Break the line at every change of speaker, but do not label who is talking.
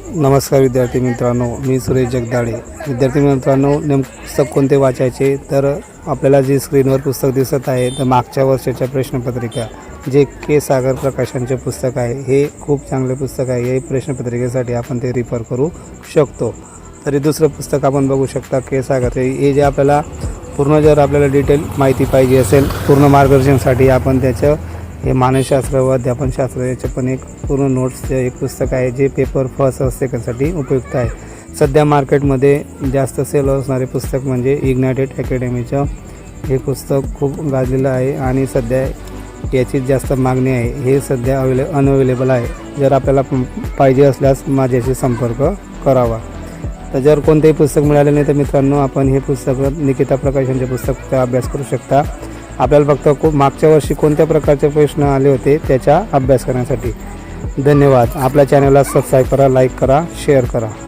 नमस्कार विद्यार्थी मित्रांनो, मी सुरेश जगदाळे। विद्यार्थी मित्रांनो, नेमकं पुस्तक कोणते वाचायचे तर आपल्याला जी स्क्रीनवर पुस्तक दिसत आहे तर मागच्या वर्षाच्या प्रश्नपत्रिका जे के सागर प्रकाशनचे पुस्तक आहे, हे खूप चांगले पुस्तक आहे। हे प्रश्नपत्रिकेसाठी आपण ते रिफर करू शकतो। तरी दुसरं पुस्तक आपण बघू शकता के सागर, हे जे आपल्याला पूर्ण जर आपल्याला डिटेल माहिती पाहिजे असेल पूर्ण मार्गदर्शनासाठी आपण त्याचं हे मानसशास्त्र व अध्यापनशास्त्र याचे पण एक पूर्ण नोट्सचे एक पुस्तक आहे जे पेपर फर्स्ट सेकंडसाठी उपयुक्त आहे। सध्या मार्केटमध्ये जास्त सेल असणारे पुस्तक म्हणजे इग्नायटेड अकॅडमीचं हे पुस्तक खूप गाजलेलं आहे आणि सध्या याची जास्त मागणी आहे। हे सध्या अनअवेलेबल आहे। जर आपल्याला पाहिजे असल्यास माझ्याशी संपर्क करावा। तर जर कोणतेही पुस्तक मिळाले नाही तर मित्रांनो, आपण हे पुस्तक निकिता प्रकाशनचे पुस्तकाचा अभ्यास करू शकता। आपल्याला फक्त मागच्या वर्षी कोणत्या प्रकारचे प्रश्न आले होते त्याचा अभ्यास करण्यासाठी। धन्यवाद। आपल्या चॅनलला सबस्क्राईब करा, लाईक करा, शेअर करा।